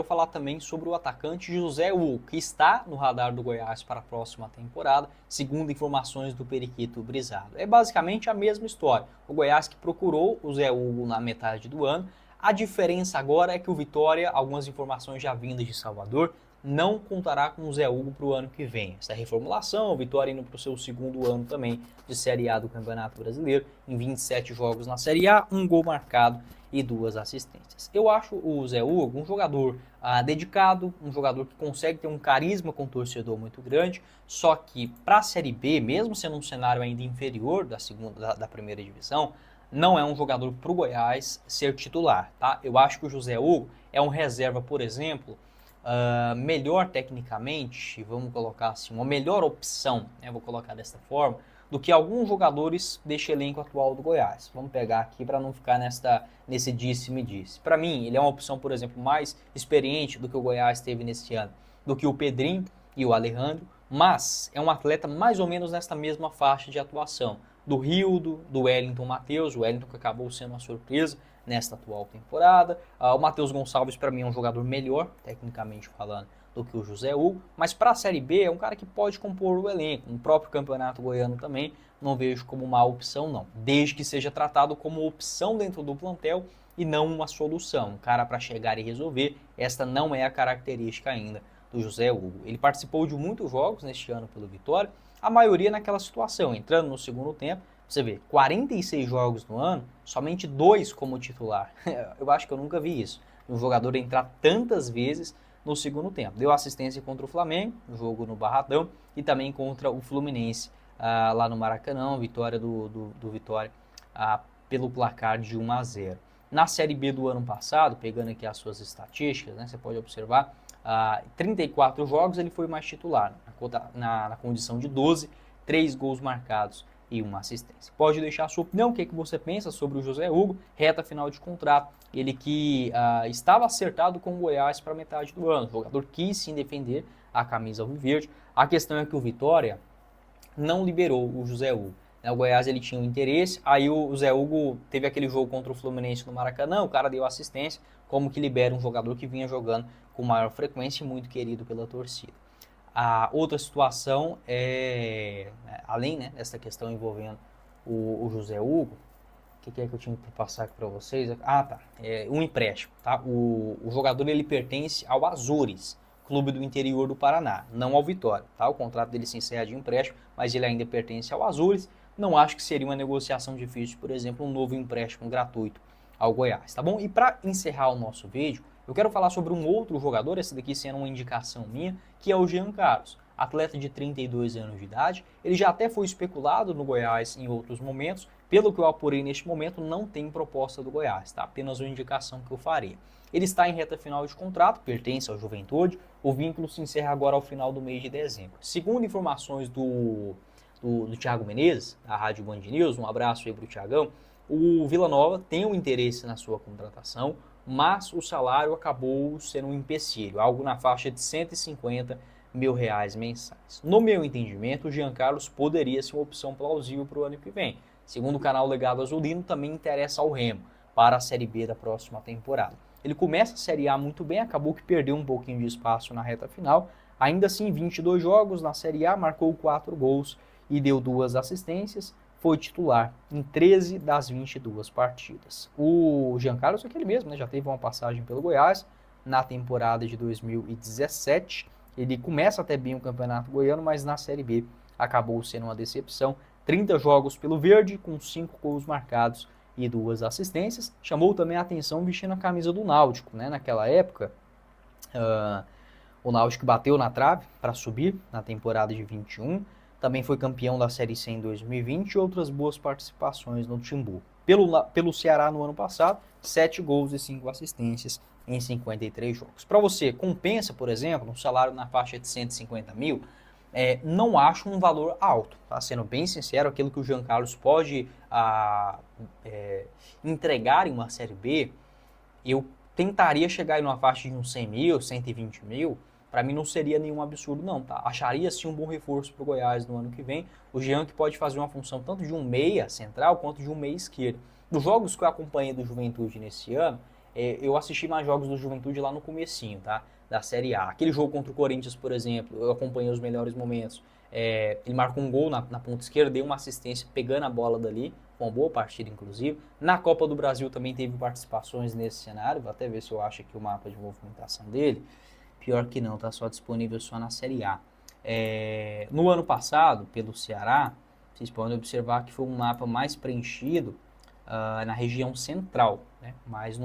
Vou falar também sobre o atacante José Hugo, que está no radar do Goiás para a próxima temporada, segundo informações do Periquito Brisado. É basicamente a mesma história. O Goiás que procurou o Zé Hugo na metade do ano. A diferença agora é que o Vitória, algumas informações já vindas de Salvador, não contará com o Zé Hugo para o ano que vem. Essa reformulação, o Vitória indo para o seu segundo ano também de Série A do Campeonato Brasileiro, em 27 jogos na Série A, 1 gol marcado e 2 assistências. Eu acho o Zé Hugo um jogador dedicado, um jogador que consegue ter um carisma com o torcedor muito grande, só que para a Série B, mesmo sendo um cenário ainda inferior da primeira divisão, não é um jogador para o Goiás ser titular, tá? Eu acho que o José Hugo é um reserva, por exemplo, melhor tecnicamente, vamos colocar assim, uma melhor opção, né, vou colocar desta forma, do que alguns jogadores deste elenco atual do Goiás. Vamos pegar aqui para não ficar nesse disse-me-disse. Para mim, ele é uma opção, por exemplo, mais experiente do que o Goiás teve nesse ano, do que o Pedrinho e o Alejandro, mas é um atleta mais ou menos nesta mesma faixa de atuação, do Rildo, do Wellington Matheus, o Wellington que acabou sendo uma surpresa nesta atual temporada. O Matheus Gonçalves, para mim, é um jogador melhor, tecnicamente falando, do que o José Hugo, mas para a Série B é um cara que pode compor o elenco. No próprio Campeonato Goiano também não vejo como uma opção não, desde que seja tratado como opção dentro do plantel e não uma solução, um cara para chegar e resolver. Esta não é a característica ainda do José Hugo. Ele participou de muitos jogos neste ano pelo Vitória, a maioria naquela situação, entrando no segundo tempo. Você vê, 46 jogos no ano, somente 2 como titular. Eu acho que eu nunca vi isso. Um jogador entrar tantas vezes no segundo tempo. Deu assistência contra o Flamengo, no jogo no Barradão, e também contra o Fluminense, lá no Maracanã, vitória do Vitória pelo placar de 1-0. Na Série B do ano passado, pegando aqui as suas estatísticas, né, você pode observar, 34 jogos ele foi mais titular, na condição de 12, 3 gols marcados e uma assistência. Pode deixar a sua opinião, o que você pensa sobre o José Hugo, reta final de contrato, ele que estava acertado com o Goiás para metade do ano, o jogador quis sim defender a camisa alviverde. A questão é que o Vitória não liberou o José Hugo. O Goiás ele tinha um interesse, aí o Zé Hugo teve aquele jogo contra o Fluminense no Maracanã, o cara deu assistência, como que libera um jogador que vinha jogando com maior frequência e muito querido pela torcida. A outra situação além, né, dessa questão envolvendo o José Hugo, o que é que eu tinha que passar aqui para vocês? Um empréstimo, tá? O jogador ele pertence ao Azures, clube do interior do Paraná, não ao Vitória, tá? O contrato dele se encerra de empréstimo, mas ele ainda pertence ao Azures. Não acho que seria uma negociação difícil, por exemplo, um novo empréstimo gratuito ao Goiás, tá bom? E para encerrar o nosso vídeo, eu quero falar sobre um outro jogador, esse daqui sendo uma indicação minha, que é o Jean Carlos, atleta de 32 anos de idade. Ele já até foi especulado no Goiás em outros momentos. Pelo que eu apurei neste momento, não tem proposta do Goiás, tá? Apenas uma indicação que eu faria. Ele está em reta final de contrato, pertence ao Juventude. O vínculo se encerra agora ao final do mês de dezembro. Segundo informações do Thiago Menezes, da Rádio Band News, um abraço aí para o Thiagão, o Vila Nova tem um interesse na sua contratação, mas o salário acabou sendo um empecilho, algo na faixa de R$150 mil mensais. No meu entendimento, o Jean Carlos poderia ser uma opção plausível para o ano que vem. Segundo o canal Legado Azulino, também interessa ao Remo para a Série B da próxima temporada. Ele começa a Série A muito bem, acabou que perdeu um pouquinho de espaço na reta final. Ainda assim, 22 jogos na Série A, marcou 4 gols e deu 2 assistências. Foi titular em 13 das 22 partidas. O Jean Carlos é aquele mesmo, né? Já teve uma passagem pelo Goiás na temporada de 2017. Ele começa até bem o Campeonato Goiano, mas na Série B acabou sendo uma decepção. 30 jogos pelo Verde, com 5 gols marcados e 2 assistências. Chamou também a atenção vestindo a camisa do Náutico, né? Naquela época, o Náutico bateu na trave para subir na temporada de 21. Também foi campeão da Série C em 2020 e outras boas participações no Timbu. Pelo Ceará no ano passado, 7 gols e 5 assistências em 53 jogos. Para você, compensa, por exemplo, um salário na faixa de 150 mil? Não acho um valor alto, tá? Sendo bem sincero, aquilo que o Jean Carlos pode entregar em uma Série B, eu tentaria chegar em uma faixa de uns 100 mil, 120 mil. Para mim não seria nenhum absurdo não, tá? Acharia sim um bom reforço para o Goiás no ano que vem. O Jean que pode fazer uma função tanto de um meia central quanto de um meia esquerdo. Dos jogos que eu acompanhei do Juventude nesse ano, Eu assisti mais jogos do Juventude lá no comecinho, tá? Da Série A. Aquele jogo contra o Corinthians, por exemplo, eu acompanhei os melhores momentos. Ele marcou um gol na ponta esquerda, deu uma assistência pegando a bola dali, foi uma boa partida, inclusive. Na Copa do Brasil também teve participações nesse cenário, vou até ver se eu acho aqui o mapa de movimentação dele. Pior que não, tá só disponível só na Série A. No ano passado, pelo Ceará, vocês podem observar que foi um mapa mais preenchido na região central, né? Mais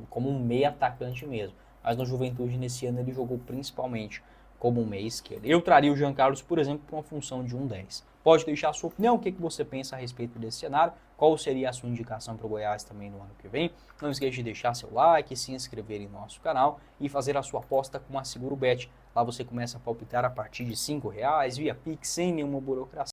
como um meia atacante mesmo. Mas no Juventude, nesse ano, ele jogou principalmente como um meia esquerdo. Eu traria o Jean Carlos, por exemplo, para uma função de um 10. Pode deixar a sua opinião, o que você pensa a respeito desse cenário, qual seria a sua indicação para o Goiás também no ano que vem. Não esqueça de deixar seu like, se inscrever em nosso canal e fazer a sua aposta com a Seguro Bet. Lá você começa a palpitar a partir de R$ 5 via Pix, sem nenhuma burocracia.